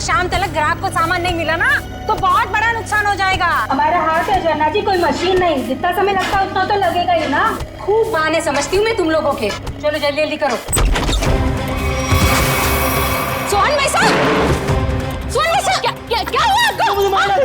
शाम तक ग्राहक को सामान नहीं मिला ना तो बहुत बड़ा नुकसान हो जाएगा। हमारा हाथ है जन्ना जी, कोई मशीन नहीं, जितना समय लगता है उतना तो लगेगा ही ना। खूब बहाने समझती हूँ मैं तुम लोगों के। चलो जल्दी जल्दी करो। सोहन भाई साहब, सोहन भाई साहब, क्या हुआ आपको? कौन मारा है?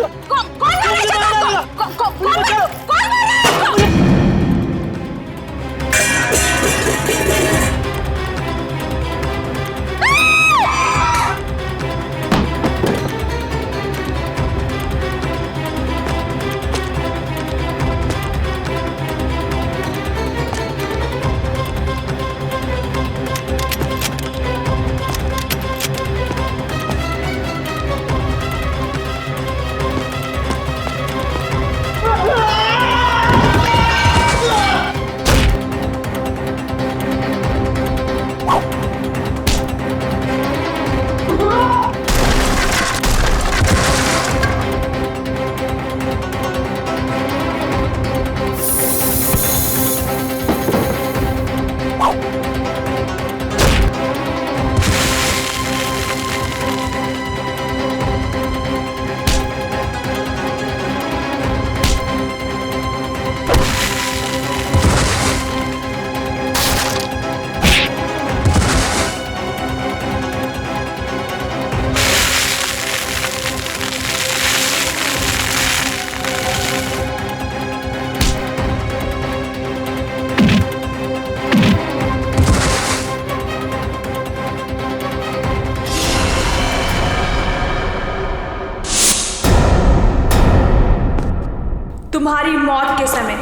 तुम्हारी मौत के समय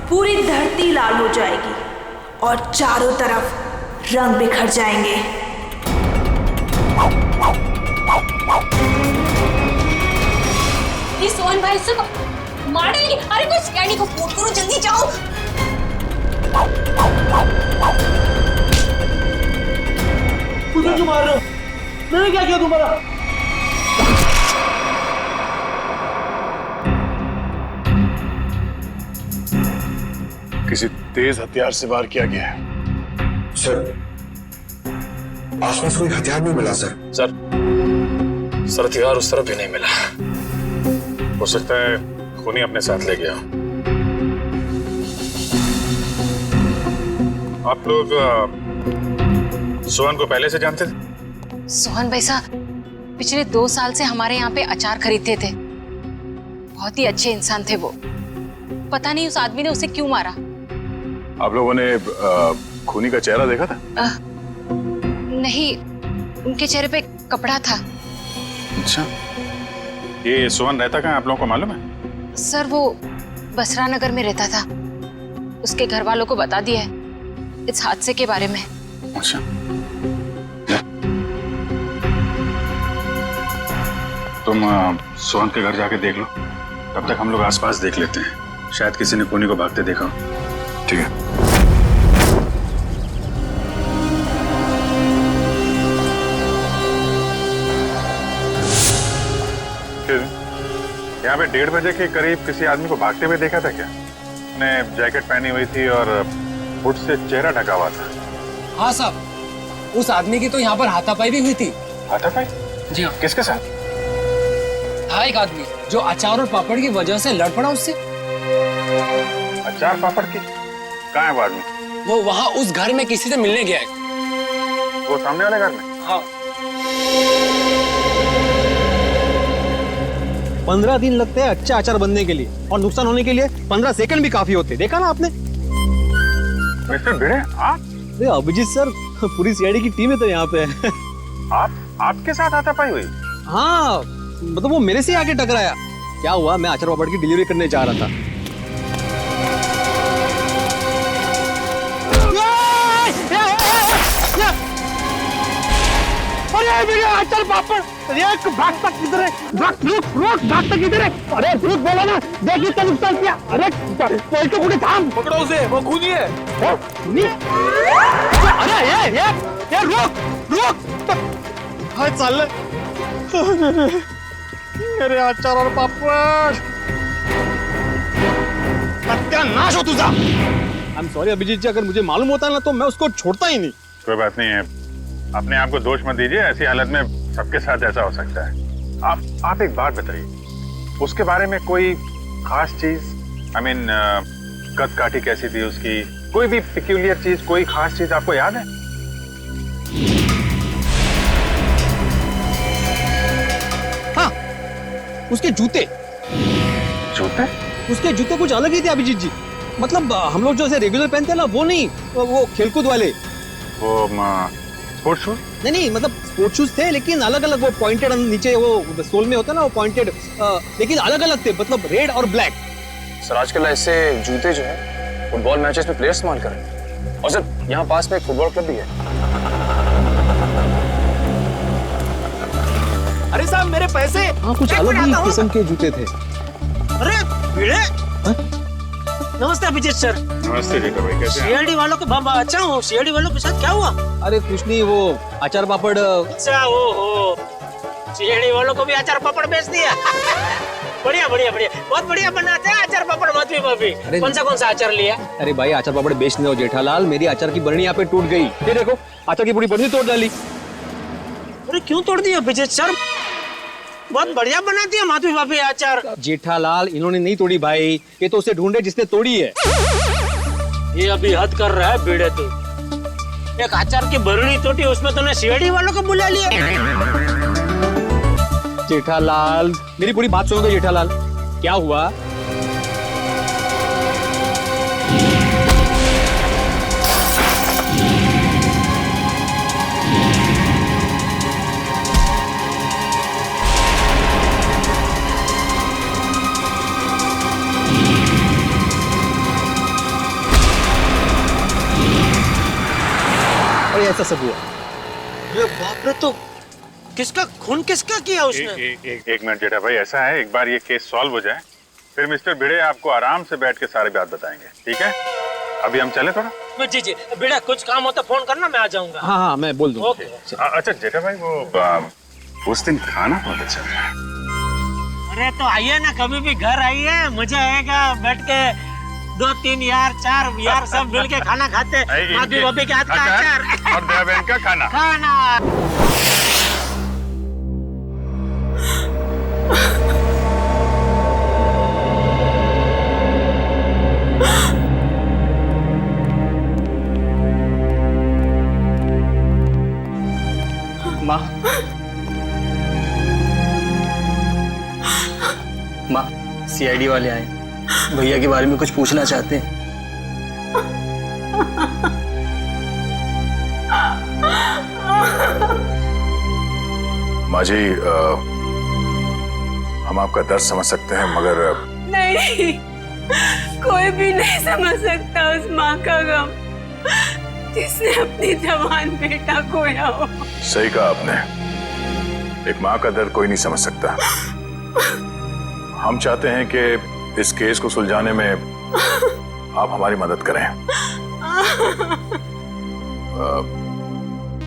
पूरी धरती लाल हो जाएगी और चारों तरफ रंग बिखर जाएंगे। ये सोहन भाई से मार डालेंगे। अरे कोई सियानी को फोन करो, जल्दी जाओ। तुझे क्यों मार रहे हो? मैंने क्या किया तुम्हारा? किसी तेज हथियार से वार किया गया है। सर, आसपास कोई हथियार नहीं मिला सर। सर हथियार उस तरफ भी नहीं मिला। हो सकता है खूनी अपने साथ ले गया। आप लोग सोहन को पहले से जानते थे? सोहन भाई साहब पिछले 2 साल से हमारे यहाँ पे अचार खरीदते थे। बहुत ही अच्छे इंसान थे वो। पता नहीं उस आदमी ने उसे क्यों मारा। आप लोगों ने खूनी का चेहरा देखा था? नहीं, उनके चेहरे पे कपड़ा था। अच्छा, ये सोहन रहता कहाँ आप लोगों को मालूम है? सर वो बसरा नगर में रहता था। उसके घर वालों को बता दिया है इस हादसे के बारे में। अच्छा, तुम सोहन के घर जाके देख लो। तब तक हम लोग आसपास देख लेते हैं, शायद किसी ने खूनी को भागते देखा हो। ठीक है। यहाँ पे 1:30 बजे के करीब किसी आदमी को भागते हुए देखा था क्या? उसने जैकेट पहनी हुई थी और हुड से चेहरा ढका हुआ था। हाँ साहब, उस आदमी की तो यहाँ पर हाथापाई भी हुई थी। हाथापाई? जी हाँ। किसके साथ? था एक आदमी जो अचार और पापड़ की वजह से लड़ पड़ा उससे। अचार पापड़ की? कहाँ है वो आदमी? वो वहाँ उस घर में किसी से मिलने गया है। वो सामने वाले घर में? हाँ। 15 दिन लगते हैं अच्छा अचार बनने के लिए और नुकसान होने के लिए 15 सेकंड भी काफी होते। देखा ना आपने? मिस्टर भिड़े, आप? अभिजीत सर, पूरी सीआईडी की टीम है तो यहाँ पे। आपके साथ हाथापाई हुई? हाँ, मतलब वो मेरे से आके टकराया। क्या हुआ, मैं अचार पापड़ की डिलीवरी करने जा रहा था। अरे मेरे अचार पापड़, भागता किधर है? भागता किधर है? अरे रुक, बोला ना, देखिए क्या नुकसान किया। अरे कोई तो कुछ थाम, पकड़ो उसे, वो खूनी है। खूनी? अरे ये रुक। हाय चल, मेरे अचार और पापड़, सत्यानाश हो तुझा। आई एम सॉरी अभिजीत जी, अगर मुझे मालूम होता ना तो मैं उसको छोड़ता ही नहीं। कोई बात नहीं है, अपने आप को दोष मत दीजिए। ऐसी हालत में सबके साथ ऐसा हो सकता है। आप एक बात बताइए, उसके बारे में कोई खास चीज, आई मीन कद काठी कैसी थी उसकी, कोई भी पिक्यूलियर चीज, कोई खास चीज आपको याद है? हाँ, उसके जूते उसके जूते कुछ अलग ही थे अभिजीत जी। मतलब हम लोग जो ऐसे रेगुलर पहनते हैं ना, वो नहीं, वो खेलकूद वाले, वो स्पोर्ट्स शूज? नहीं, मतलब स्पोर्ट्स शूज थे लेकिन अलग अलग, वो पॉइंटेड नीचे वो सोल में होता है ना, वो पॉइंटेड, लेकिन अलग अलग थे, मतलब रेड और ब्लैक। सर आजकल ऐसे जूते जो है फुटबॉल मैचेस में प्लेयर्स इस्तेमाल कर रहे हैं। और सर यहाँ पास में एक फुटबॉल क्लब भी है। अरे साहब मेरे पैसे। हाँ, कुछ अलग ही किस्म के जूते थे। अरे भिड़े, नमस्ते अभिजीत सर। नमस्ते जेठा भाई, कैसे हैं? सीआईडी वालों के अच्छा हूँ। सीआईडी वालों के साथ क्या हुआ? अरे कुछ नहीं, वो अचार पापड़। अच्छा हो सीआईडी वालों को भी अचार पापड़ बेच दिया। बढ़िया बहुत बढ़िया बनाते हैं अचार पापड़ माधवी भाभी। कौन सा अचार लिया? अरे भाई, अचार पापड़ बेच नहीं हो जेठालाल, मेरी अचार की बरनी यहाँ पे टूट गई। ये देखो, अचार की पूरी बरनी तोड़ डाली। अरे क्यों तोड़ दिया अभिजीत सर? बहुत बढ़िया बनाती है माधवी भाभी अचार। जेठालाल, इन्होंने नहीं तोड़ी भाई, ये तो उसे ढूंढे जिसने तोड़ी है। ये अभी हद कर रहा है भिड़े तू। एक अचार की बरनी टूटी, उसमें तूने सीआईडी वालों को बुला लिया। जेठालाल, मेरी पूरी बात सुनोगे जेठालाल? क्या हुआ? ऐसा सब हुआ। ये बाप रे, तो किसका खून किसका किया उसने? एक मिनट जेठा भाई, ऐसा है, एक बार ये केस सॉल्व हो जाए, फिर मिस्टर भिड़े आपको आराम से बैठ के सारी बात बताएंगे, ठीक है? अभी हम चले थोड़ा। जी भिड़ा, कुछ काम होता फोन करना, मैं आ जाऊंगा। हाँ, मैं बोल दूंगा। अच्छा जेठा भाई, वो उस दिन खाना बहुत अच्छा था। अरे तो आइए ना, कभी भी घर आइए, मजा आएगा। बैठ के 2 3 यार 4 यार सब मिल के खाना खाते। माधवी भाभी के हाथ का अचार और दया बहन का खाना। माँ, सीआईडी वाले आए, भैया के बारे में कुछ पूछना चाहते हैं। माँ जी, हम आपका दर्द समझ सकते हैं, मगर नहीं, कोई भी नहीं समझ सकता उस माँ का गम जिसने अपनी जवान बेटा खोया हो। सही कहा आपने, एक माँ का दर्द कोई नहीं समझ सकता। हम चाहते हैं कि इस केस को सुलझाने में आप हमारी मदद करें।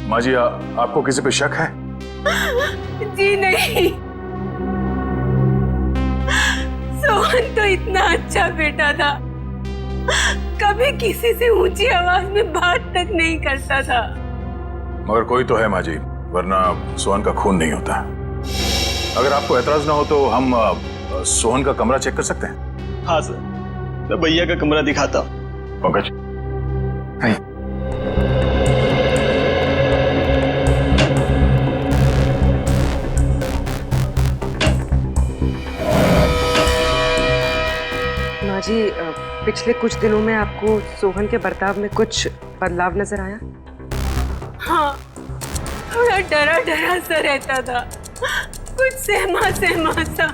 माँ जी, आपको किसी पे शक है? जी नहीं, सोहन तो इतना अच्छा बेटा था, कभी किसी से ऊंची आवाज में बात तक नहीं करता था। मगर कोई तो है माँ जी, वरना सोहन का खून नहीं होता। अगर आपको एतराज ना हो तो हम सोहन का कमरा चेक कर सकते हैं? हाँ सर, मैं भैया का कमरा दिखाता हूँ। पंकज, माँ जी, पिछले कुछ दिनों में आपको सोहन के बर्ताव में कुछ बदलाव नजर आया? हाँ, थोड़ा डरा डरा सा रहता था, कुछ सहमा सहमा सा।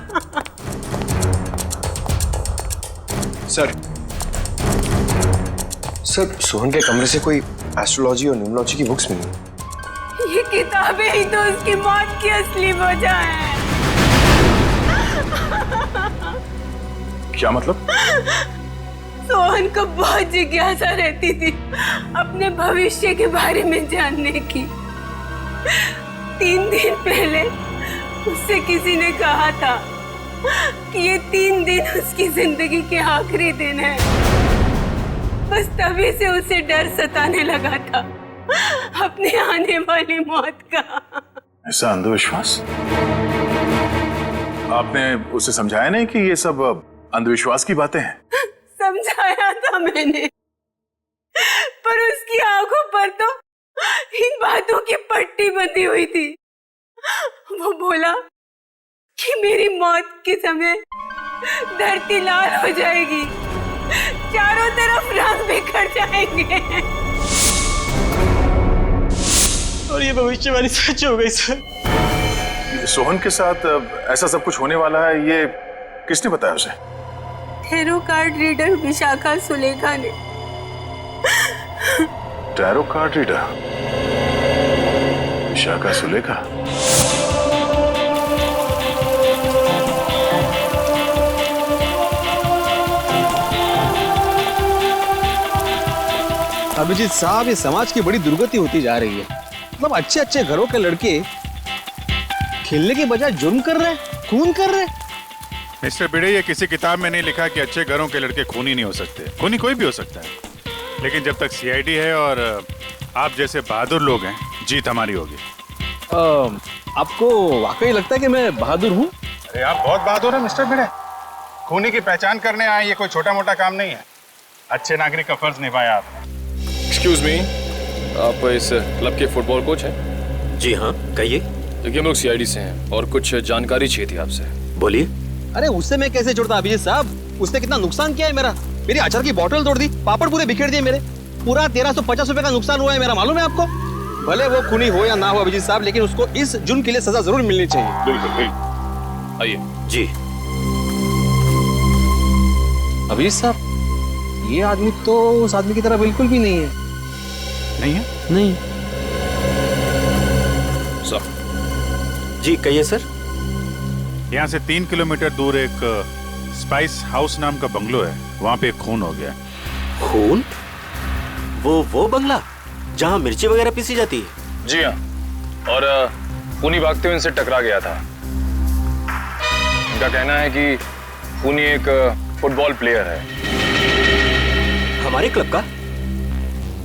सर, सोहन के कमरे से कोई एस्ट्रोलॉजी और न्यूमरोलॉजी की बुक्स मिली। ये किताबें ही तो उसकी मौत की असली वजह है। क्या मतलब? सोहन को बहुत जिज्ञासा रहती थी अपने भविष्य के बारे में जानने की। 3 दिन पहले उससे किसी ने कहा था कि ये 3 दिन उसकी जिंदगी के आखिरी दिन है। बस तभी से उसे डर सताने लगा था अपने आने वाली मौत का। ऐसा अंधविश्वास? आपने उसे समझाया नहीं कि ये सब अंधविश्वास की बातें हैं? समझाया था मैंने, पर उसकी आंखों पर तो इन बातों की पट्टी बंधी हुई थी। वो बोला कि मेरी मौत के समय धरती लाल हो जाएगी, चारों तरफ रंग बिखर जाएंगे। और ये भविष्यवाणी सच हो गई सर। सोहन के साथ ऐसा सब कुछ होने वाला है, ये किसने बताया उसे? Tarot card reader Vishakha Sulekha ने। Tarot card reader Vishakha Sulekha? Abhijeet साहब, ये समाज की बड़ी दुर्गति होती जा रही है। मतलब अच्छे अच्छे घरों के लड़के खेलने के बजाय जुर्म कर रहे हैं, खून कर रहे हैं। मिस्टर भिड़े, ये किसी किताब में नहीं लिखा कि अच्छे घरों के लड़के खूनी नहीं हो सकते। खूनी कोई भी हो सकता है, लेकिन जब तक सीआईडी है और आप जैसे बहादुर लोग हैं, जीत हमारी होगी। आपको वाकई लगता है कि मैं बहादुर हूँ? अरे आप बहुत बहादुर हैं मिस्टर भिड़े। खूनी की पहचान करने आए, ये कोई छोटा मोटा काम नहीं है। अच्छे नागरिक का फर्ज निभाया आपने। एक्सक्यूज मी, आप इस क्लब के फुटबॉल कोच हैं? जी हाँ, कहिए। देखिए, हम लोग सीआईडी से हैं और कुछ जानकारी चाहिए थी आपसे। बोलिए। अरे उससे मैं कैसे जुड़ता अभिजीत साहब? उसने कितना नुकसान किया है मेरा। मेरी अचार की बोतल तोड़ दी, पापड़ पूरे बिखेर दिए मेरे। पूरा 1350 रुपए का नुकसान हुआ है मेरा, मालूम है आपको? भले वो खूनी हो या ना हो अभिजीत साहब, लेकिन उसको इस जुर्म के लिए सजा जरूर मिलनी चाहिए। बिल्कुल बिल्कुल, आइए। जी। अभिजीत साहब, ये आदमी तो उस आदमी की तरह बिल्कुल भी नहीं है। नहीं है? नहीं। सर। जी कहिए सर। यहाँ से 3 किलोमीटर दूर एक स्पाइस हाउस नाम का बंगलो है, वहाँ पे एक खून हो गया। खून? वो बंगला जहाँ मिर्ची वगैरह पीसी जाती है? जी हाँ, और खूनी भागते हुए इनसे टकरा गया था। इनका कहना है कि खूनी एक फुटबॉल प्लेयर है। हमारे क्लब का?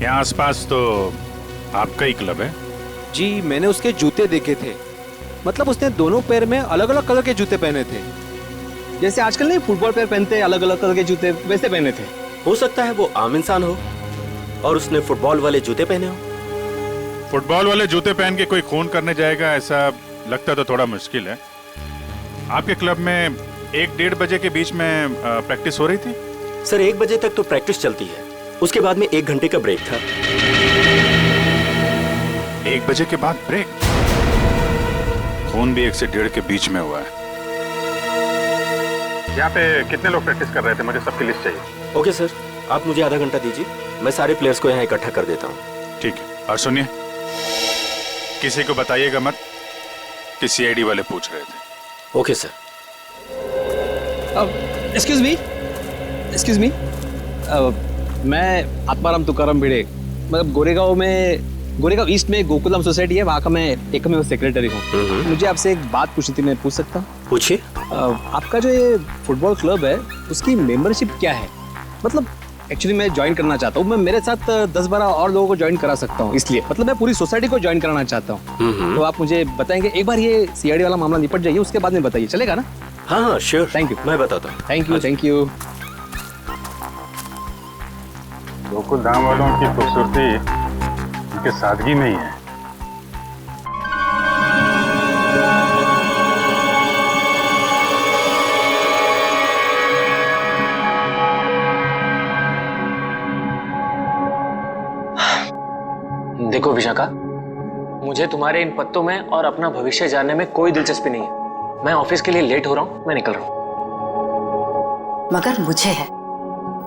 यहाँ आसपास तो आपका ही क्लब है। जी, मैंने उसके जूते देखे थे। मतलब उसने दोनों पैर में अलग अलग कलर के जूते पहने थे, जैसे आजकल नहीं फुटबॉल प्लेयर पहनते हैं अलग अलग कलर के जूते, वैसे पहने थे। हो सकता है वो आम इंसान हो और उसने फुटबॉल वाले जूते पहने हो। फुटबॉल वाले जूते पहन के कोई खून करने जाएगा, ऐसा लगता तो थोड़ा मुश्किल है। आपके क्लब में 1-1:30 बजे के बीच में प्रैक्टिस हो रही थी? सर 1 बजे तक तो प्रैक्टिस चलती है, उसके बाद में 1 घंटे का ब्रेक था। 1 बजे के बाद ब्रेक? खून भी 1 से 1:30 के बीच में हुआ है। यहाँ पे कितने लोग प्रैक्टिस कर रहे थे? मुझे सबकी लिस्ट चाहिए। ओके सर, आप मुझे आधा घंटा दीजिए, मैं सारे प्लेयर्स को यहाँ इकट्ठा कर देता हूँ। ठीक है, और सुनिए, किसी को बताइएगा मत कि सीआईडी वाले पूछ रहे थे। Okay sir. एक्सक्यूज मी, मैं आत्माराम तुकाराम भिड़े, मतलब गोरेगांव ईस्ट में गोकुलम सोसाइटी है, वहाँ का मैं एकमेव सेक्रेटरी हूँ। मुझे आपसे एक बात पूछनी थी, मैं पूछ सकता हूँ? पूछिए। आपका जो ये फुटबॉल क्लब है, उसकी मेंबरशिप क्या है? मतलब एक्चुअली मैं ज्वाइन करना चाहता हूँ। मैं मेरे साथ 10-12 और लोगों को ज्वाइन करा सकता हूँ, इसलिए मतलब मैं पूरी सोसाइटी को ज्वाइन कराना चाहता हूँ। तो आप मुझे बताएंगे? एक बार ये सीआईडी वाला मामला निपट जाइए, उसके बाद में बताइए, चलेगा ना? हाँ श्योर, थैंक यू। मैं बताता हूँ। Thank you. गोकुल धाम वालों की खूबसूरती उनके सादगी में ही है। देखो विशाखा, मुझे तुम्हारे इन पत्तों में और अपना भविष्य जानने में कोई दिलचस्पी नहीं है। मैं ऑफिस के लिए लेट हो रहा हूँ, मैं निकल रहा हूँ। मगर मुझे है।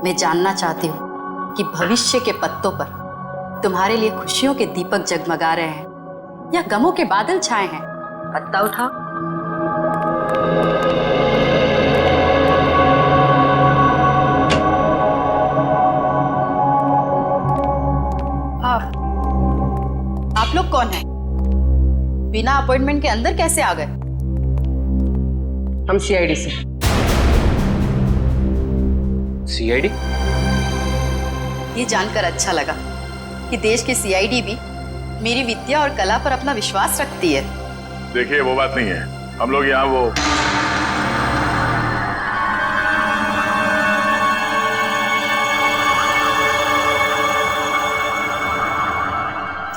मैं जानना चाहती हूँ कि भविष्य के पत्तों पर तुम्हारे लिए खुशियों के दीपक जगमगा रहे हैं या गमों के बादल छाए हैं। पत्ता उठाओ। आप लोग कौन हैं? बिना अपॉइंटमेंट के अंदर कैसे आ गए? हम सीआईडी से। सीआईडी? ये जानकर अच्छा लगा कि देश की सीआईडी भी मेरी विद्या और कला पर अपना विश्वास रखती है। देखिए, वो बात नहीं है। हम लोग यहाँ वो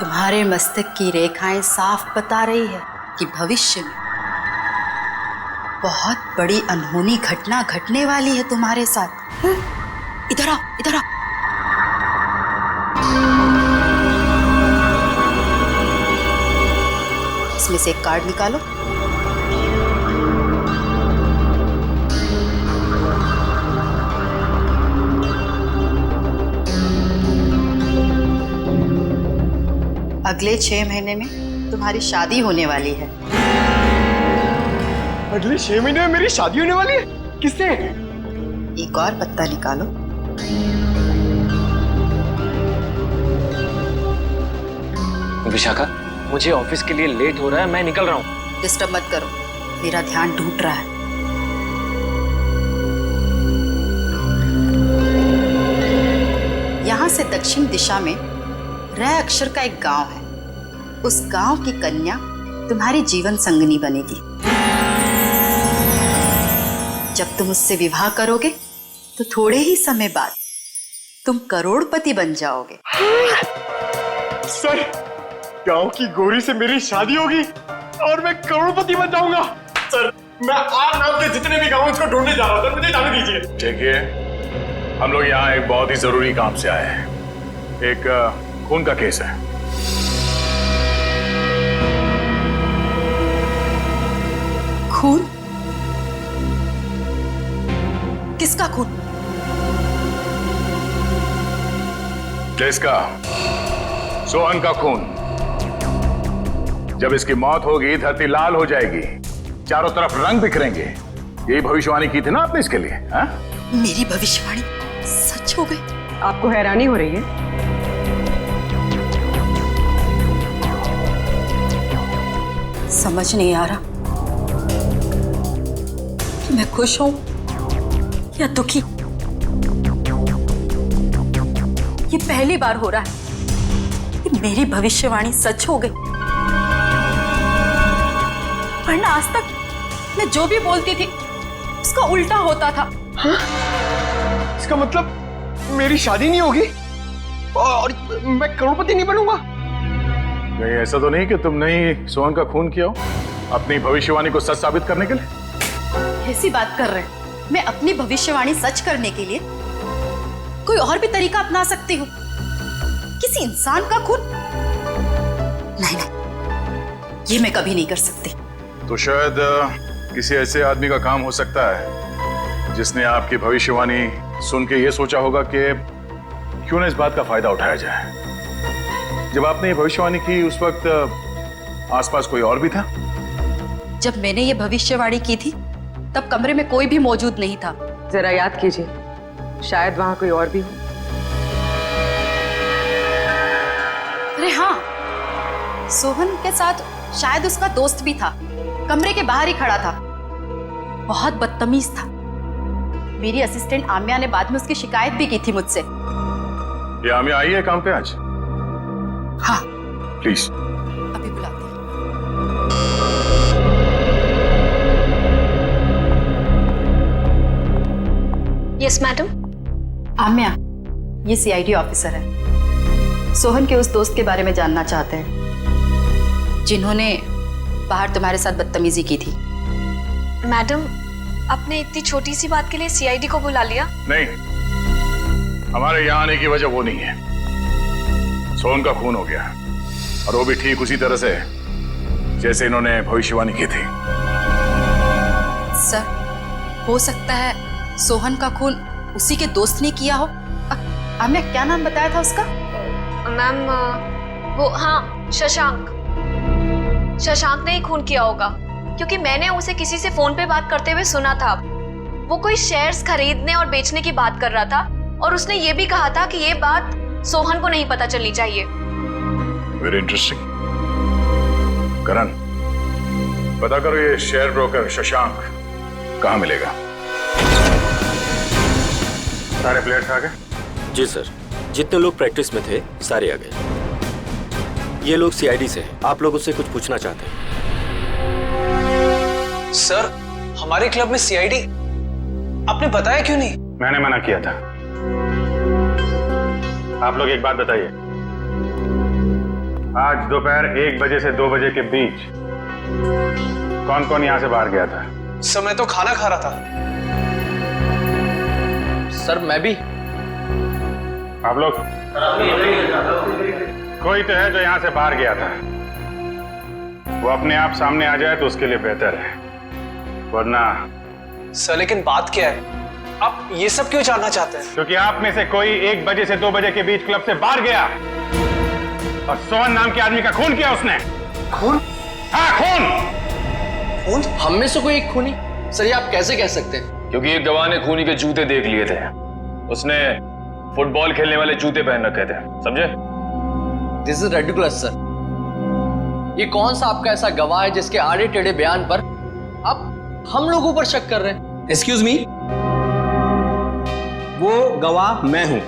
तुम्हारे मस्तक की रेखाएं साफ बता रही है कि भविष्य में बहुत बड़ी अनहोनी घटना घटने वाली है तुम्हारे साथ। इधर आओ, इधर आओ। इसमें से एक कार्ड निकालो। अगले 6 महीने में तुम्हारी शादी होने वाली है। अगले 6 महीने में मेरी शादी होने वाली है? किससे? एक और पत्ता निकालो। विशाखा, मुझे ऑफिस के लिए लेट हो रहा है, मैं निकल रहा हूँ। डिस्टर्ब मत करो, मेरा ध्यान टूट रहा है। यहाँ से दक्षिण दिशा में र अक्षर का एक गांव है। उस गांव की कन्या तुम्हारी जीवन संगनी बनेगी। जब तुम उससे विवाह करोगे तो थोड़े ही समय बाद तुम करोड़पति बन जाओगे। सर, गांव की गोरी से मेरी शादी होगी और मैं करोड़पति बन जाऊंगा। सर, मैं आज नाम के जितने भी गांव उसको ढूंढने जा रहा हूं, मुझे जाने दीजिए। देखिए, हम लोग यहाँ एक बहुत ही जरूरी काम से आए हैं। एक खून का केस है। खून? किसका खून? जिसका? सोहन का खून। जब इसकी मौत होगी धरती लाल हो जाएगी, चारों तरफ रंग बिखरेंगे। यही भविष्यवाणी की थी ना आपने इसके लिए? हा? मेरी भविष्यवाणी सच हो गई? आपको हैरानी हो रही है? समझ नहीं आ रहा कि मैं खुश हूं या दुखी। ये पहली बार हो रहा है कि मेरी भविष्यवाणी सच हो गई, वरना आज तक मैं जो भी बोलती थी उसका उल्टा होता था। हाँ? इसका मतलब मेरी शादी नहीं होगी और मैं करोड़पति नहीं बनूंगा? नहीं, ऐसा तो नहीं कि तुमने ही सोहन का खून किया हो अपनी भविष्यवाणी को सच साबित करने के लिए? ऐसी बात कर रहे हैं? मैं अपनी भविष्यवाणी सच करने के लिए कोई और भी तरीका अपना सकती हूँ। किसी इंसान का खून? नहीं नहीं, ये मैं कभी नहीं कर सकती। तो शायद किसी ऐसे आदमी का काम हो सकता है जिसने आपकी भविष्यवाणी सुन के ये सोचा होगा कि क्यों ना इस बात का फायदा उठाया जाए। जब आपने ये भविष्यवाणी की उस वक्त आसपास कोई और भी था? जब मैंने ये भविष्यवाणी की थी तब कमरे में कोई भी मौजूद नहीं था। जरा याद कीजिए, शायद वहां कोई और भी हो। अरे हाँ, सोहन के साथ शायद उसका दोस्त भी था, कमरे के बाहर ही खड़ा था। बहुत बदतमीज था। मेरी असिस्टेंट आम्या ने बाद में उसकी शिकायत भी की थी मुझसे। ये आम्या आई है काम पे आज? हाँ। प्लीज। अभी बुलाती हूँ। Yes madam. आम्या, ये सीआईडी ऑफिसर है। सोहन के उस दोस्त के बारे में जानना चाहते हैं जिन्होंने बाहर तुम्हारे साथ बदतमीजी की थी। मैडम, आपने इतनी छोटी सी बात के लिए सीआईडी को बुला लिया? नहीं, हमारे यहाँ आने की वजह वो नहीं है। सोहन का खून हो गया और वो भी ठीक उसी तरह से जैसे इन्होंने भविष्यवाणी की थी। सर, हो सकता है सोहन का खून उसी के दोस्त ने किया हो। आम्या, क्या नाम बताया था उसका? मैम, वो हाँ, शशांक ने ही खून किया होगा, क्योंकि मैंने उसे किसी से फोन पे बात करते हुए सुना था। वो कोई शेयर्स खरीदने और बेचने की बात कर रहा था और उसने ये भी कहा था कि ये बात सोहन को नहीं पता चलनी चाहिए। Very interesting. करण, पता करो ये शेयर ब्रोकर शशांक कहाँ मिलेगा। सारे प्लेयर्स आ गए? जी सर, जितने लोग प्रैक्टिस में थे सारे आ गए। ये लोग सीआईडी से हैं। आप लोग उससे कुछ पूछना चाहते हैं? सर, हमारे क्लब में सीआईडी आपने बताया क्यों नहीं? मैंने मना किया था। आप लोग एक बात बताइए, आज दोपहर 1 बजे से 2 बजे के बीच कौन कौन यहाँ से बाहर गया था? सर मैं तो खाना खा रहा था। सर मैं भी। आप लोग? कोई तो है जो यहाँ से बाहर गया था। वो अपने आप सामने आ जाए तो उसके लिए बेहतर है, वरना। सर लेकिन बात क्या है, आप ये सब क्यों जानना चाहते हैं? क्योंकि आप में से कोई 1 बजे से 2 बजे के बीच क्लब से बाहर गया और सोहन नाम के आदमी का खून किया उसने। खून? हाँ, खून। खून? हम में से कोई एक खूनी? सर ये आप कैसे कह सकते हैं? क्योंकि एक गवाह ने खूनी के जूते देख लिए थे। उसने फुटबॉल खेलने वाले जूते पहन रखे थे, समझे? This is ridiculous sir. ये कौन सा आपका ऐसा गवाह है जिसके आड़े टेढ़े बयान पर आप हम लोगों पर शक कर रहे हैं? एक्सक्यूज मी, वो गवाह मैं हूं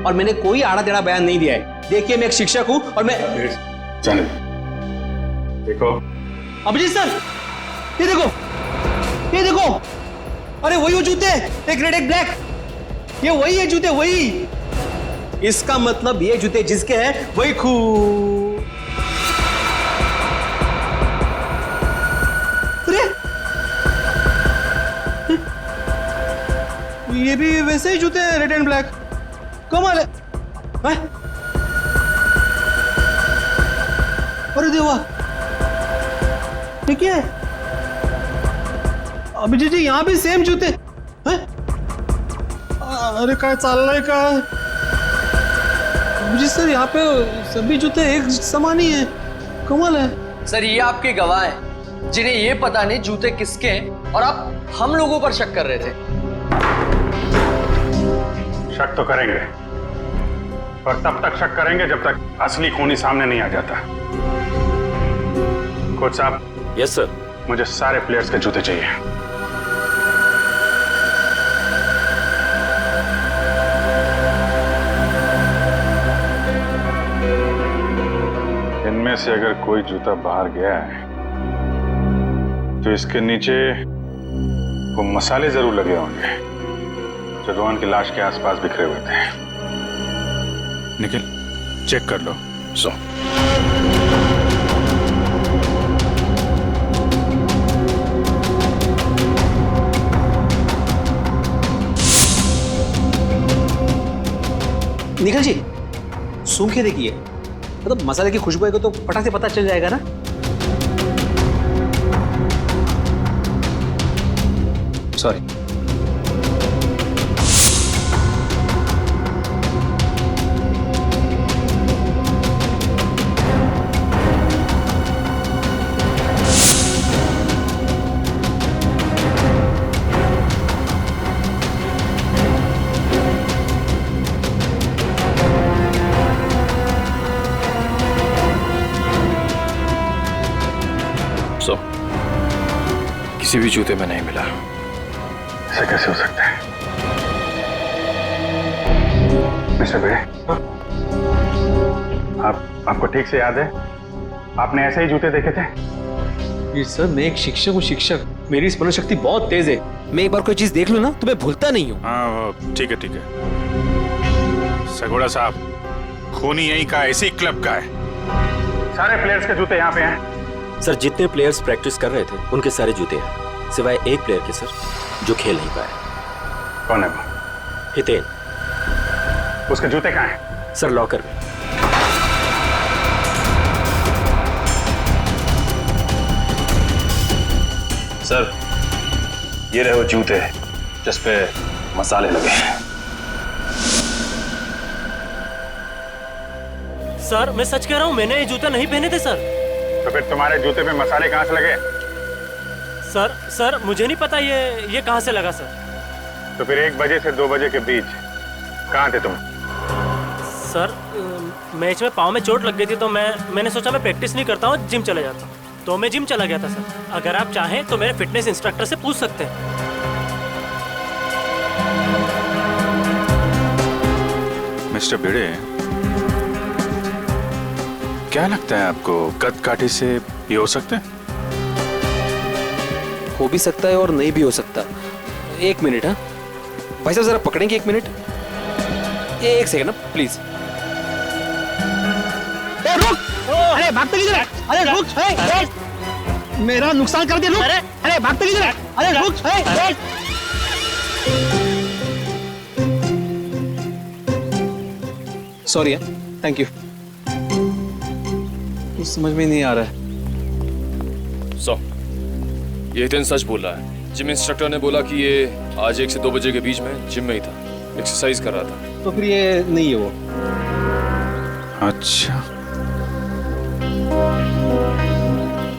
और मैंने कोई आड़ा टेढ़ा बयान नहीं दिया है। देखिए मैं एक शिक्षक हूं और मैं। चलो देखो अभिजीत सर, ये देखो, ये देखो, अरे वही वो जूते, एक रेड एक ब्लैक, ये वही है जूते, वही। इसका मतलब ये जूते जिसके हैं वही खून। अरे ये भी वैसे ही जूते हैं, रेड एंड ब्लैक। कमाल है। अरे देवा, ये क्या है? अभिजीत जी यहाँ भी सेम जूते हैं? अरे काय चाललंय काय? अभिजीत सर यहाँ पे सभी जूते एक समान ही है, कमाल है। सर ये आपके गवाह हैं जिन्हें ये पता नहीं जूते किसके हैं और आप हम लोगों पर शक कर रहे थे। शक तो करेंगे, पर तब तक शक करेंगे जब तक असली खूनी सामने नहीं आ जाता। कोच साहब। Yes sir. मुझे सारे प्लेयर्स के जूते चाहिए। इनमें से अगर कोई जूता बाहर गया है तो इसके नीचे वो मसाले जरूर लगे होंगे जो रोहन की लाश के आसपास बिखरे हुए थे। निखिल चेक कर लो। सो निखिल जी सूंघ के देखिए, मतलब मसाले की खुशबू है तो फटाक से पता चल जाएगा ना। सॉरी। किसी भी जूते में नहीं मिला। ऐसा कैसे हो सकता है? मिस्टर बेड़े, आपको ठीक से याद है आपने ऐसे ही जूते देखे थे? ये सर मैं एक शिक्षक हूँ, शिक्षक। मेरी स्मरण शक्ति बहुत तेज है। मैं एक बार कोई चीज देख लूं ना तो मैं भूलता नहीं हूँ। हाँ ठीक है ठीक है। सगोड़ा साहब खूनी यहीं का, इसी क्लब का है। सारे प्लेयर्स के जूते यहाँ पे हैं। सर जितने प्लेयर्स प्रैक्टिस कर रहे थे उनके सारे जूते हैं, सिवाय एक प्लेयर के सर जो खेल नहीं पाए। कौन है वो? हितेन। उसके जूते कहाँ हैं? सर लॉकर में। सर ये रहे वो जूते जिस पे मसाले लगे हैं। सर मैं सच कह रहा हूँ, मैंने ये जूते नहीं पहने थे सर। तो फिर तुम्हारे जूते पे मसाले कहाँ से लगे? सर मुझे नहीं पता ये कहाँ से लगा सर। तो फिर 1 बजे से 2 बजे के बीच कहाँ थे तुम? सर मैच में पाँव में चोट लग गई थी तो मैंने सोचा मैं प्रैक्टिस नहीं करता हूँ, जिम चले जाता हूँ, तो मैं जिम चला गया था सर। अगर आप चाहें तो मेरे फिटनेस इंस्ट्रक्टर से पूछ सकते हैं। मिस्टर भिड़े, क्या लगता है आपको कद काठी से ये हो सकता है? हो भी सकता है और नहीं भी हो सकता। 1 मिनट। हाँ भाई साहब जरा पकड़ेंगे 1 मिनट। 1 सेकंड ना प्लीज। अरे भागते किधर है? अरे रुक, मेरा नुकसान कर दिया, रुक। अरे भागते किधर है? अरे रुक, सॉरी है, थैंक यू। कुछ समझ में नहीं आ रहा है। ये हितेन सच बोल रहा है। जिम इंस्ट्रक्टर ने बोला कि ये आज 1 से 2 बजे के बीच में जिम में ही था, एक्सरसाइज कर रहा था। तो फिर ये नहीं है वो। अच्छा,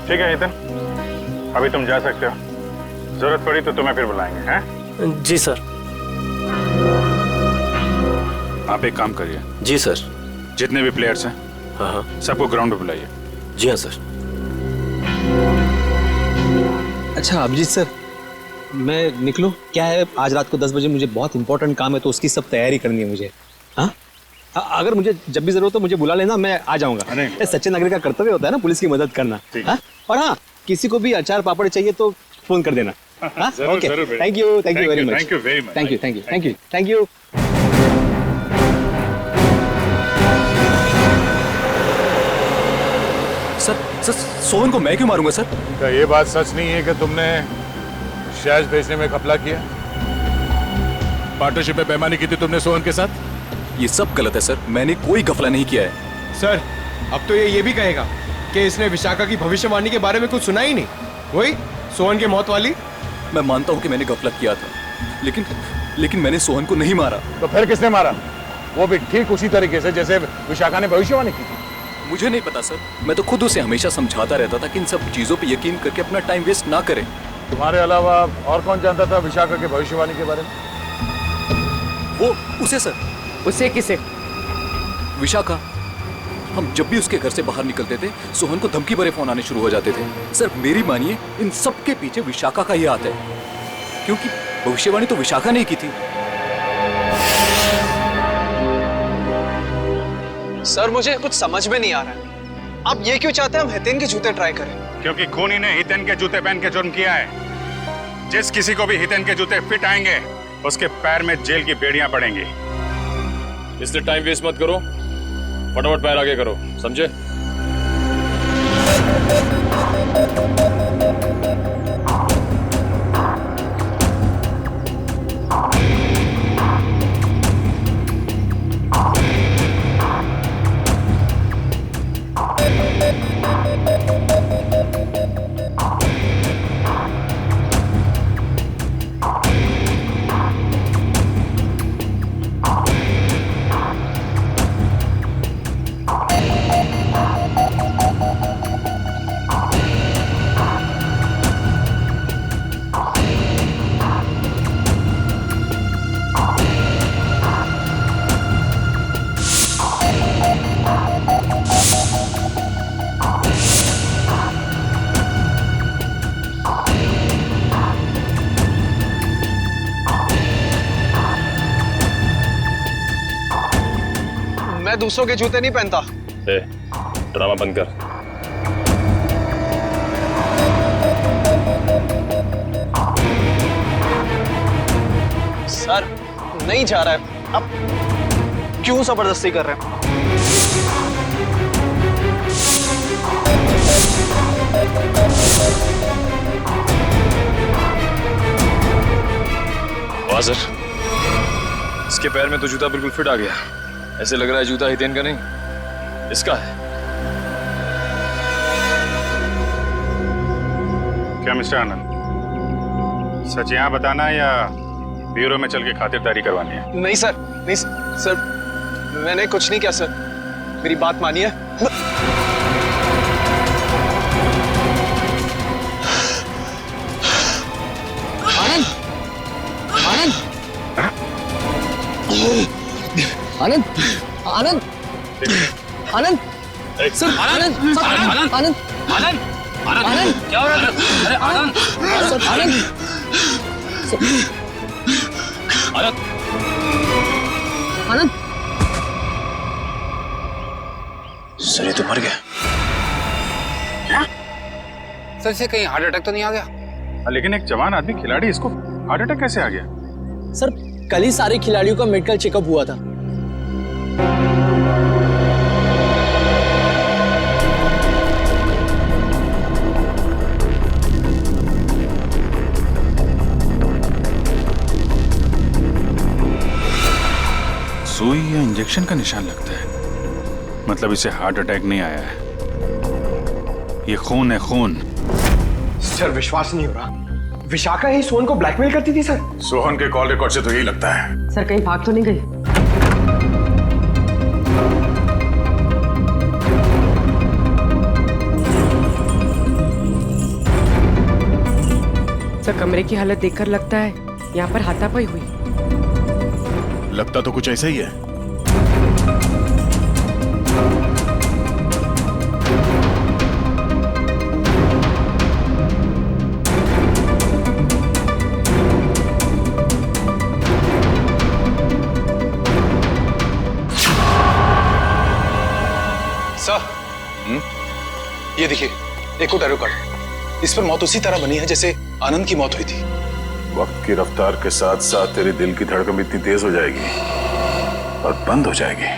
ठीक है हितेन, अभी तुम जा सकते हो। जरूरत पड़ी तो तुम्हें फिर बुलाएंगे, हैं? जी सर। आप एक काम करिए। जी सर। जितने भी प्लेयर्स हैं, हाँ, सबको ग्राउंड पे बुलाइए। जी हाँ सर। अच्छा अभिजीत सर, मैं निकलूं? क्या है, आज रात को 10 बजे मुझे बहुत इंपॉर्टेंट काम है, तो उसकी सब तैयारी करनी है मुझे। हाँ, अगर मुझे जब भी जरूरत हो मुझे बुला लेना, मैं आ जाऊंगा। सच्चे नागरिक का कर्तव्य होता है ना पुलिस की मदद करना। हाँ? और हाँ, किसी को भी अचार पापड़ चाहिए तो फोन कर देना। Okay, thank you very much. Thank you very much. Thank you. Sir, Sohan को मैं क्यों मारूंगा सर? क्या ये बात सच नहीं है कि तुमने शैज भेजने में घपला किया? पार्टनरशिप में बेईमानी की थी तुमने सोहन के साथ? ये सब गलत है सर, मैंने कोई घपला नहीं किया है। सर, अब तो ये भी कहेगा कि इसने विशाखा की भविष्यवाणी के बारे में कुछ सुना ही नहीं, वही सोहन की मौत वाली। मैं मानता हूँ कि मैंने गलत किया था, लेकिन मैंने सोहन को नहीं मारा। तो फिर किसने मारा? वो भी ठीक उसी तरीके से जैसे विशाखा ने भविष्यवाणी की थी। मुझे नहीं पता सर, मैं तो खुद उसे हमेशा समझाता रहता था कि इन सब चीजों पे यकीन करके अपना टाइम वेस्ट ना करें। तुम्हारे अलावा और कौन जानता था विशाखा के भविष्यवाणी के बारे में? वो उसे सर। उसे किसे? विशाखा। हम जब भी उसके घर से बाहर निकलते थे, सोहन को धमकी भरे फोन आने शुरू हो जाते थे। सर मेरी मानिए, इन सब के पीछे विशाखा का ही हाथ है, क्योंकि भविष्यवाणी तो विशाखा ने ही की थी। सर मुझे कुछ समझ में नहीं आ रहा है, आप ये क्यों चाहते हैं हम हितेन के जूते ट्राई करें? क्योंकि खूनी ने हितेन के जूते पहन के जुर्म किया है। जिस किसी को भी हितेन के जूते फिट आएंगे, उसके पैर में जेल की बेड़ियां पड़ेंगी। इसलिए टाइम वेस्ट मत करो, फटाफट पैर आगे करो, समझे? मैं दूसरों के जूते नहीं पहनता। ड्रामा बंद कर। सर नहीं जा रहा है, अब क्यों जबरदस्ती कर रहे हैं? वाह सर, इसके पैर में तो जूता बिल्कुल फिट आ गया। ऐसे लग रहा है जूता हितेन का नहीं, इसका है। क्या मिस्टर आनंद, सच यहाँ बताना है या ब्यूरो में चल के खातिरदारी करवानी है? नहीं सर, नहीं सर, मैंने कुछ नहीं किया सर, मेरी बात मानिए। आनंद, आनंद, आनंद, आनंद, आनंद, सर, आनंद, आनंद, आनंद, आनंद, आनंद, क्या हो रहा है? अरे आनंद, सर, आनंद, आनंद, आनंद, सर ये तो मर गया। क्या? सर से कहीं हार्ट अटैक तो नहीं आ गया? लेकिन एक जवान आदमी खिलाड़ी, इसको हार्ट अटैक कैसे आ गया? सर कल ही सारे खिलाड़ियों का मेडिकल चेकअप हुआ था। सुई या इंजेक्शन का निशान लगता है। मतलब इसे हार्ट अटैक नहीं आया है, ये खून है, खून। सर विश्वास नहीं हो रहा, विशाखा ही सोहन को ब्लैकमेल करती थी सर। सोहन के कॉल रिकॉर्ड से तो यही लगता है। सर कहीं भाग तो नहीं गई? सर कमरे की हालत देखकर लगता है यहाँ पर हाथापाई हुई। लगता तो कुछ ऐसा ही है। सर ये देखिए, एक और टैरो कार्ड। इस पर मौत उसी तरह बनी है जैसे आनंद की मौत हुई थी। वक्त की रफ्तार के साथ साथ तेरे दिल की धड़कन इतनी तेज हो जाएगी और बंद हो जाएगी।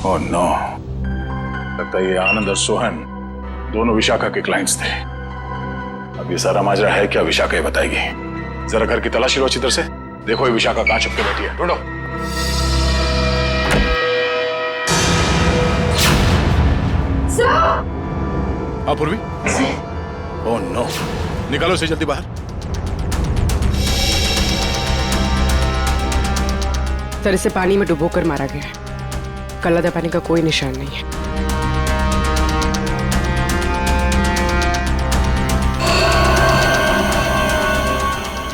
ओह नो, लगता है ये आनंद और सोहन दोनों विशाखा के क्लाइंट्स थे। अब ये सारा माजरा है क्या, विशाखा ही बताएगी। जरा घर की तलाशी लो अच्छी तरह से, देखो ये विशाखा कहां छुप के बैठी है, ढूंढो। पूर्वी। ओह नो, निकालो इसे जल्दी बाहर। सर इसे पानी में डुबोकर मारा गया है, कल्ला दबाने का कोई निशान नहीं है।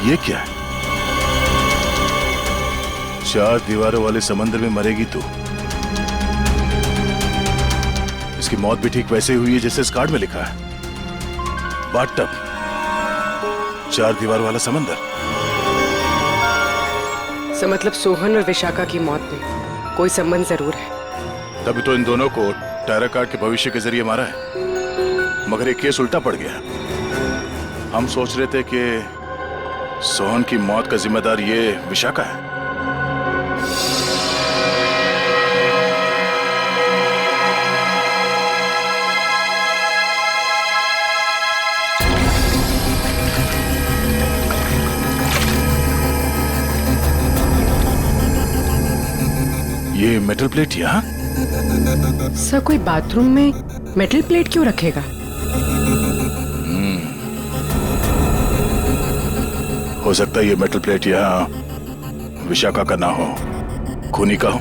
ये क्या है? 4 दीवारों वाले समंदर में मरेगी तू। इसकी मौत भी ठीक वैसे हुई है जैसे इस कार्ड में लिखा है, बाथटब, 4 दीवार वाला समंदर। सर मतलब सोहन और विशाखा की मौत में कोई संबंध जरूर है। तभी तो इन दोनों को टैरो कार्ड के भविष्य के जरिए मारा है, मगर ये केस उल्टा पड़ गया। हम सोच रहे थे कि सोहन की मौत का जिम्मेदार ये विशाखा है। ये मेटल प्लेट यहाँ? सर कोई बाथरूम में मेटल प्लेट क्यों रखेगा? हो सकता है ये मेटल प्लेट यहाँ विशाखा का ना हो, खूनी का हो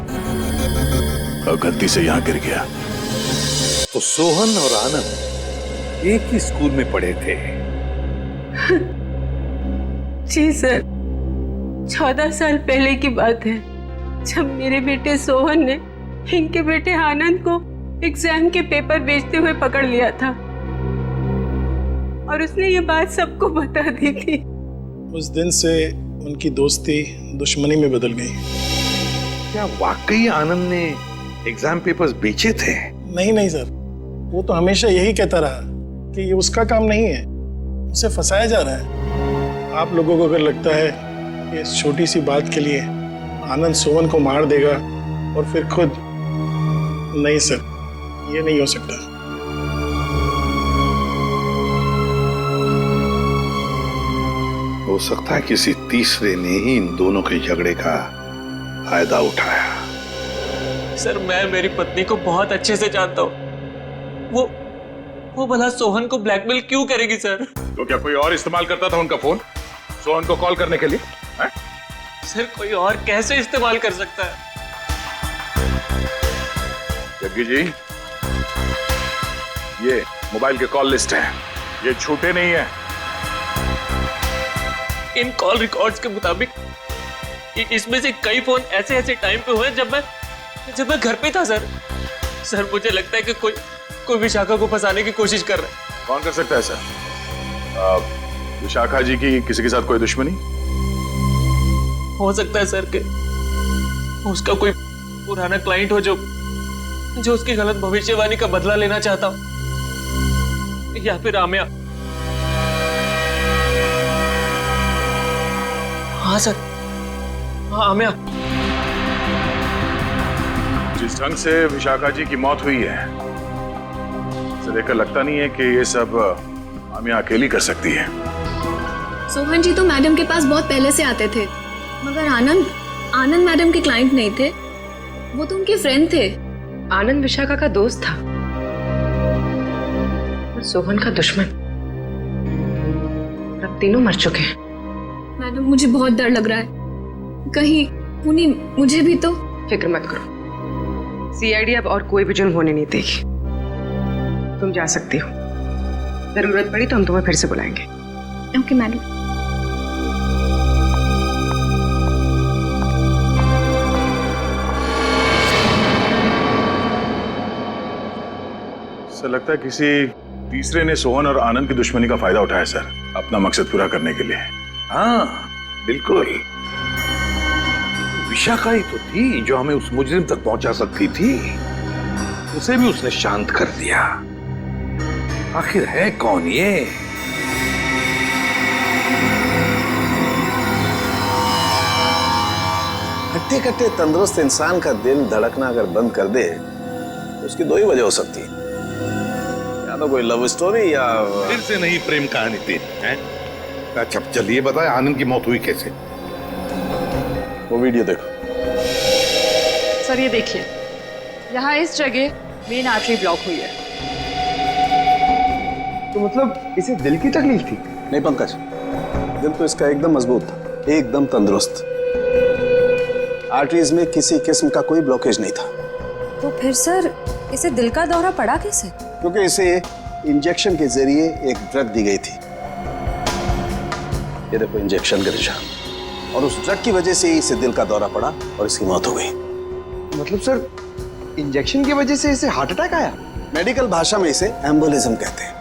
और गलती से यहाँ गिर गया। तो सोहन और आनंद एक ही स्कूल में पढ़े थे? जी सर, 14 साल पहले की बात है, जब मेरे बेटे सोहन ने इनके बेटे आनंद को एग्जाम के पेपर बेचते हुए पकड़ लिया था और उसने ये बात सबको बता दी थी। उस दिन से उनकी दोस्ती दुश्मनी में बदल गई। क्या वाकई आनंद ने एग्जाम पेपर्स बेचे थे? नहीं सर, वो तो हमेशा यही कहता रहा कि ये उसका काम नहीं है, उसे फंसाया जा रहा है। आप लोगों को अगर लगता है कि इस छोटी सी बात के लिए आनंद सोहन को मार देगा और फिर खुद, नहीं सर, ये नहीं हो सकता। हो सकता है किसी तीसरे ने ही इन दोनों के झगड़े का फायदा उठाया। सर मैं मेरी पत्नी को बहुत अच्छे से जानता हूँ, वो भला सोहन को ब्लैकमेल क्यों करेगी सर? तो क्या कोई और इस्तेमाल करता था उनका फोन सोहन को कॉल करने के लिए? है? सर कोई और कैसे इस्तेमाल कर सकता है? जग्गी जी, ये मोबाइल के कॉल लिस्ट है, ये झूठे नहीं है। इन कॉल रिकॉर्ड्स के मुताबिक इसमें से कई फोन ऐसे टाइम पे हुए जब मैं घर पे था सर। सर मुझे लगता है कि कोई विशाखा को फंसाने की कोशिश कर रहा है। कौन कर सकता है सर? विशाखा जी की किसी के साथ कोई दुश्मनी? हो सकता है सर कि उसका कोई पुराना क्लाइंट हो जो उसकी गलत भविष्यवाणी का बदला लेना चाहता हो, या फिर आमिया। हाँ सर, हाँ आमिया। जिस ढंग से विशाखा जी की मौत हुई है, इसे देखकर लगता नहीं है कि ये सब आमिया अकेली कर सकती है। सोहन जी तो मैडम के पास बहुत पहले से आते थे, मगर आनंद मैडम के क्लाइंट नहीं थे, वो तो उनके फ्रेंड थे। आनंद विशाखा का दोस्त था और सोहन का दुश्मन। अब तीनों मर चुके हैं। मैडम मुझे बहुत डर लग रहा है, कहीं पुनी मुझे भी तो। फिक्र मत करो, सीआईडी अब और कोई भी जुर्म होने नहीं देगी। तुम जा सकती हो, जरूरत पड़ी तो हम तुम्हें फिर से बुलाएंगे। Okay madam. सर लगता है किसी तीसरे ने सोहन और आनंद की दुश्मनी का फायदा उठाया सर, अपना मकसद पूरा करने के लिए। हाँ बिल्कुल, विशाखा ही तो थी जो हमें उस मुजरिम तक पहुंचा सकती थी, उसे भी उसने शांत कर दिया। आखिर है कौन ये? हट्टे कट्टे तंदुरुस्त इंसान का दिल धड़कना अगर बंद कर दे तो उसकी दो ही वजह हो सकती है, या तो कोई लव स्टोरी या फिर से नहीं प्रेम कहानी थी। अच्छा चलिए बताए आनंद की मौत हुई कैसे? वो वीडियो देखो। सर ये देखिए, यहाँ इस जगह मेन आर्टरी ब्लॉक हुई है। तो मतलब इसे दिल की तकलीफ थी? नहीं पंकज, दिल तो इसका एकदम मजबूत था, एकदम तंदुरुस्त। आर्टरीज में किसी किस्म का कोई ब्लॉकेज नहीं था। तो फिर सर इसे दिल का दौरा पड़ा कैसे? क्योंकि इसे इंजेक्शन के जरिए एक ड्रग दी गई थी। ये देखो इंजेक्शन का निशान, और उस ड्रग की वजह से ही इसे दिल का दौरा पड़ा और इसकी मौत हो गई। मतलब सर इंजेक्शन की वजह से इसे हार्ट अटैक आया? मेडिकल भाषा में इसे एम्बोलिज्म कहते हैं।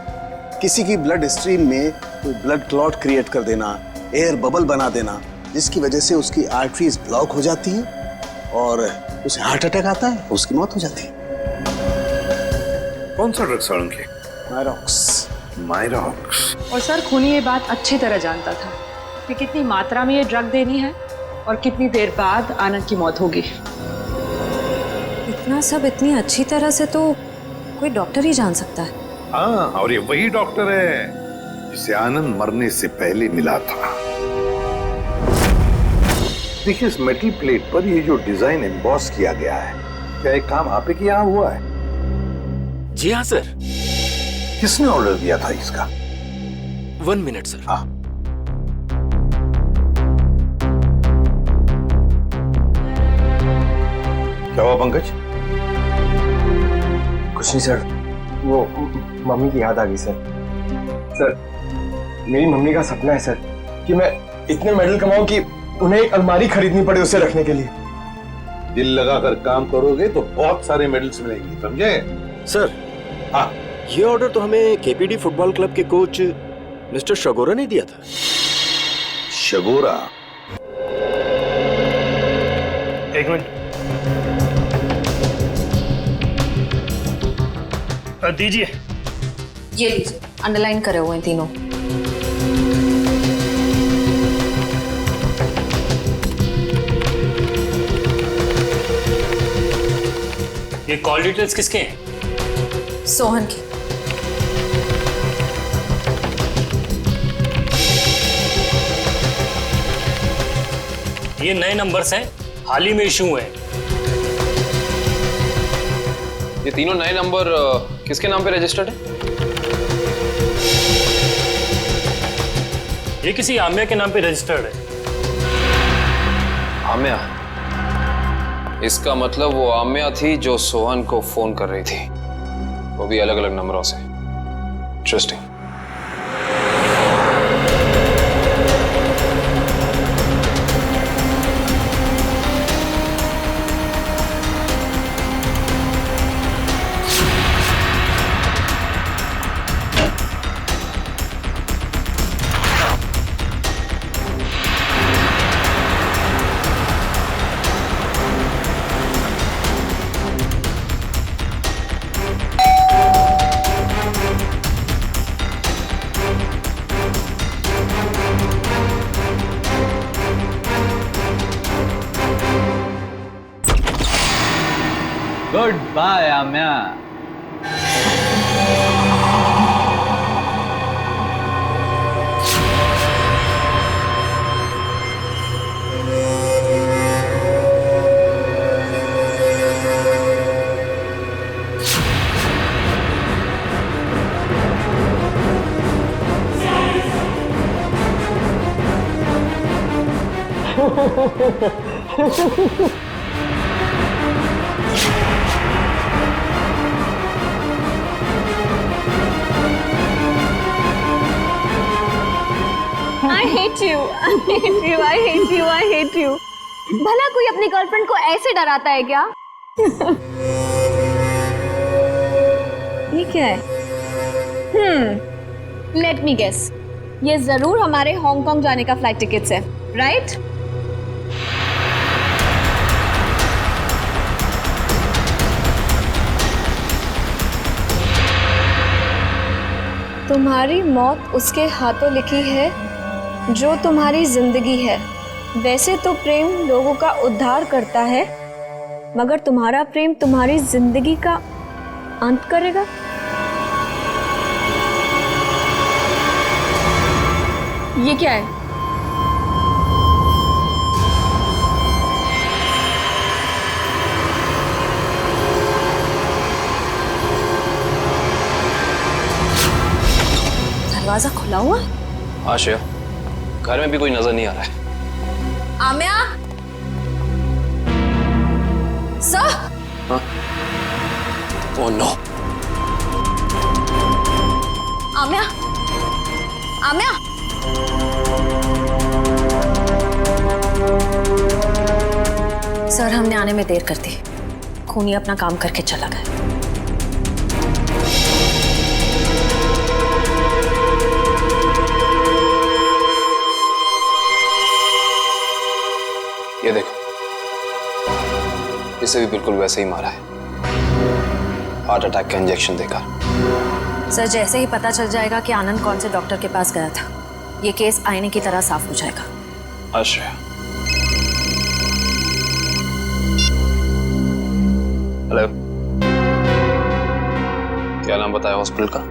किसी की ब्लड स्ट्रीम में कोई ब्लड क्लॉट क्रिएट कर देना, एयर बबल बना देना, जिसकी वजह से उसकी आर्टरीज ब्लॉक हो जाती हैं और उसे हार्ट अटैक आता है, उसकी मौत हो जाती है। कौन सा ड्रग सर उनके? मायरॉक्स। मायरॉक्स। और सर खूनी ये बात अच्छी तरह जानता था कि कितनी मात्रा में ये ड्रग देनी है और कितनी देर बाद आनंद की मौत होगी। इतना सब इतनी अच्छी तरह से तो कोई डॉक्टर ही जान सकता है। हाँ, और ये वही डॉक्टर है जिसे आनंद मरने से पहले मिला था। देखिए इस मेटल प्लेट पर ये जो डिजाइन एम्बॉस किया गया है, क्या एक काम आप ही के यहाँ हुआ है? जी हाँ सर। किसने ऑर्डर दिया था इसका? 1 मिनट सर। हाँ। क्या हुआ पंकज? कुछ नहीं सर, वो मम्मी की याद आ गई सर। सर मेरी मम्मी का सपना है सर कि मैं इतने मेडल कमाऊं कि उन्हें एक अलमारी खरीदनी पड़े उसे रखने के लिए। दिल लगाकर काम करोगे तो बहुत सारे मेडल्स मिलेंगे, समझे? सर हाँ, ये ऑर्डर तो हमें केपीडी फुटबॉल क्लब के कोच मिस्टर शगोरा ने दिया था। शगोरा? एक मिनट दीजिए। ये लीजिए, अंडरलाइन करे हुए हैं तीनों। ये कॉल डिटेल्स किसके हैं? सोहन की। ये नए नंबर्स हैं, हाल ही में इशू हुए हैं। ये तीनों नए नंबर किसके नाम पे रजिस्टर्ड है? ये किसी आम्या के नाम पे रजिस्टर्ड है। आम्या? इसका मतलब वो आम्या थी जो सोहन को फोन कर रही थी, वो भी अलग अलग नंबरों से। Interesting. Good bye Amya. I hate you. I hate you. I hate you. I hate you. भला कोई अपनी गर्लफ्रेंड को ऐसे डराता है क्या? ये क्या है? Let me guess. ये जरूर हमारे हांगकांग जाने का फ्लाइट टिकट्स है, राइट? तुम्हारी मौत उसके हाथों लिखी है जो तुम्हारी जिंदगी है। वैसे तो प्रेम लोगों का उद्धार करता है, मगर तुम्हारा प्रेम तुम्हारी जिंदगी का अंत करेगा। ये क्या है? दरवाजा खुला हुआ? आशया, घर में भी कोई नजर नहीं आ रहा है। आम्या? सर? हाँ? Oh no. आम्या? आम्या? सर, हमने आने में देर कर दी। खूनी अपना काम करके चला गया। ये देखो, इसे भी बिल्कुल वैसे ही मारा है, हार्ट अटैक का इंजेक्शन देकर। सर, जैसे ही पता चल जाएगा कि आनंद कौन से डॉक्टर के पास गया था, ये केस आईने की तरह साफ हो जाएगा। आश्रया, हेलो, क्या नाम बताया हॉस्पिटल का?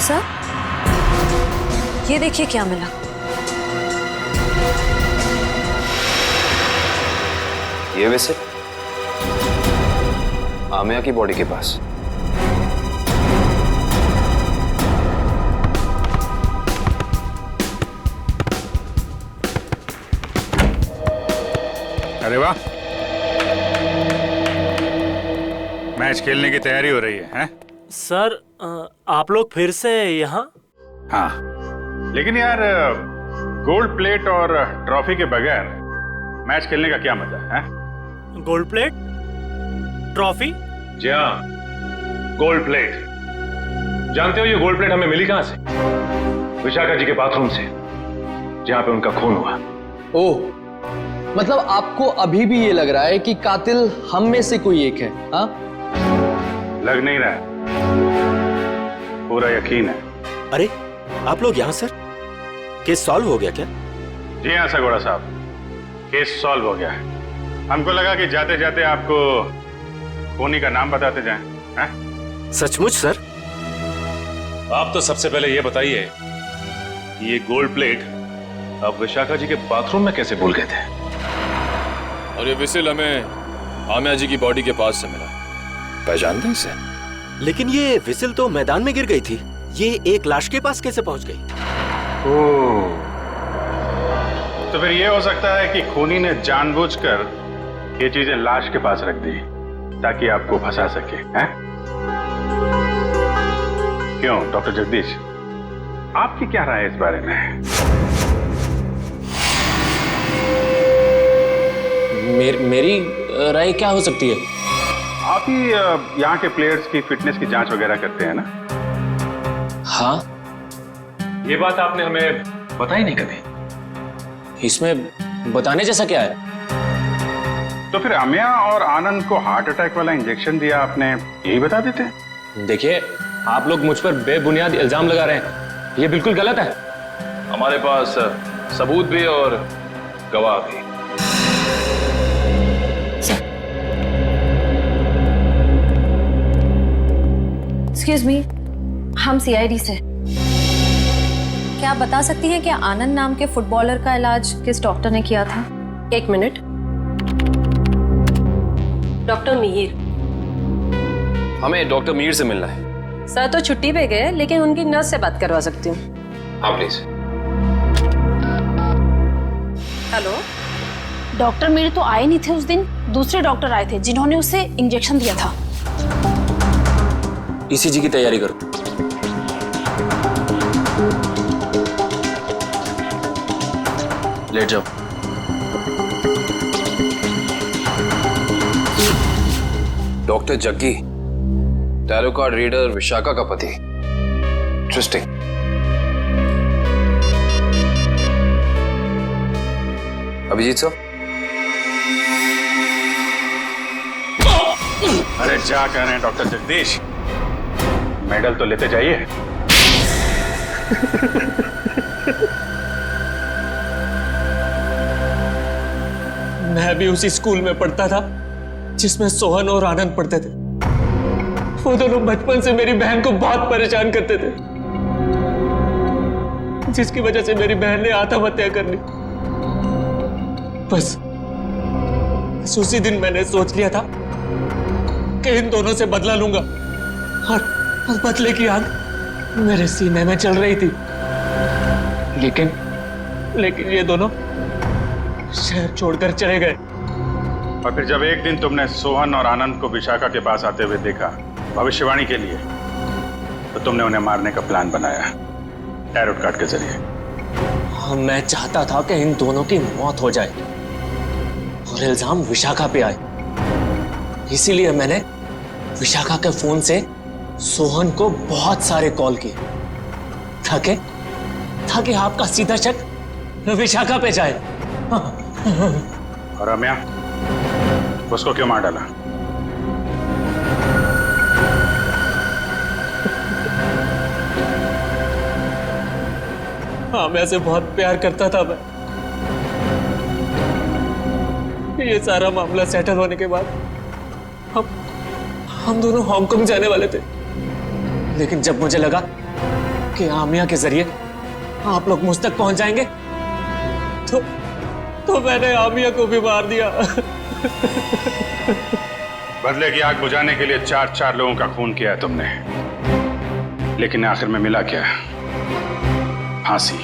सर, ये देखिए क्या मिला। ये वैसे आमिया की बॉडी के पास। अरे वाह, मैच खेलने की तैयारी हो रही है, हैं? सर, आप लोग फिर से यहाँ? हाँ, लेकिन यार गोल्ड प्लेट और ट्रॉफी के बगैर मैच खेलने का क्या मजा है? Gold plate, trophy? जी हाँ, गोल्ड प्लेट। जानते हो ये गोल्ड प्लेट हमें मिली कहां से? विशाखा जी के बाथरूम से, जहां पे उनका खून हुआ। ओह, मतलब आपको अभी भी ये लग रहा है कि कातिल हम में से कोई एक है? हाँ, लग नहीं रहा है, पूरा यकीन है। अरे आप लोग यहाँ सर, केस सॉल्व हो गया क्या? जी हाँ सगोड़ा साहब, केस सॉल्व हो गया है। हमको लगा कि जाते जाते आपको खूनी का नाम बताते जाएं, हैं? सचमुच सर? आप तो सबसे पहले ये बताइए कि ये गोल्ड प्लेट आप विशाखा जी के बाथरूम में कैसे भूल गए थे? और ये विसिल हमें आमिया जी की बॉडी के पास से मिला। पहचानते हैं इसे? लेकिन ये विसिल तो मैदान में गिर गई थी, ये एक लाश के पास कैसे पहुंच गई? ओह, तो फिर ये हो सकता है कि खूनी ने जानबूझकर ये चीजें लाश के पास रख दी ताकि आपको फंसा सके, हैं? क्यों डॉक्टर जगदीश, आपकी क्या राय है इस बारे में? मेरी राय क्या हो सकती है? आप ही यहाँ के प्लेयर्स की फिटनेस की जांच वगैरह करते हैं ना? हाँ। ये बात आपने हमें बताई नहीं कभी। इसमें बताने जैसा क्या है? तो फिर आमिया और आनंद को हार्ट अटैक वाला इंजेक्शन दिया आपने, यही बता देते? देखिए, आप लोग मुझ पर बेबुनियाद इल्जाम लगा रहे हैं, ये बिल्कुल गलत है। हमारे पास सबूत भी और गवाह भी। एक्सक्यूज मी, हम सीआईडी से। क्या आप बता सकती हैं कि आनंद नाम के फुटबॉलर का इलाज किस डॉक्टर ने किया था? एक मिनट। डॉक्टर मिहिर। हमें डॉक्टर मीर से मिलना है। सर तो छुट्टी पे गए, लेकिन उनकी नर्स से बात करवा सकती हूँ। हाँ प्लीज। हेलो। डॉक्टर मीर तो आए नहीं थे उस दिन, दूसरे डॉक्टर आए थे जिन्होंने उसे इंजेक्शन दिया था। ईसीजी की तैयारी करो। लेट जाओ। Doctor Jaggi, tarot card reader Vishakha का पति। इंटरेस्टिंग। अभिजीत साहब। अरे क्या कह रहे हैं डॉक्टर जगदीश, मेडल तो लेते जाइए। मैं भी उसी स्कूल में पढ़ता था जिसमें सोहन और आनंद पढ़ते थे। वो दोनों बचपन से मेरी बहन को बहुत परेशान करते थे, जिसकी वजह से मेरी बहन ने आत्महत्या कर ली। बस उसी दिन मैंने सोच लिया था कि इन दोनों से बदला लूंगा, और बदले की आग मेरे सीने में चल रही थी। लेकिन ये दोनों शहर छोड़कर चले गए। और फिर जब एक दिन तुमने सोहन और आनंद को विशाखा के पास आते हुए देखा भविष्यवाणी के लिए, तो तुमने उन्हें मारने का प्लान बनाया टैरोट कार्ड के जरिए। मैं चाहता था कि इन दोनों की मौत हो जाए और इल्जाम विशाखा पे आए। इसीलिए मैंने विशाखा के फोन से सोहन को बहुत सारे कॉल किए ताकि आपका सीधा शक विशाखा पे जाए। और रम्या, उसको क्यों मार डाला? हाँ, मैं ऐसे बहुत प्यार करता था मैं। ये सारा मामला सेटल होने के बाद हम दोनों हांगकांग जाने वाले थे, लेकिन जब मुझे लगा कि आमिया के जरिए आप लोग मुझ तक पहुंच जाएंगे, तो मैंने आमिया को भी मार दिया। बदले की आग बुझाने के लिए 4 लोगों का खून किया है तुमने, लेकिन आखिर में मिला क्या? फांसी।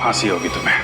फांसी होगी तुम्हें।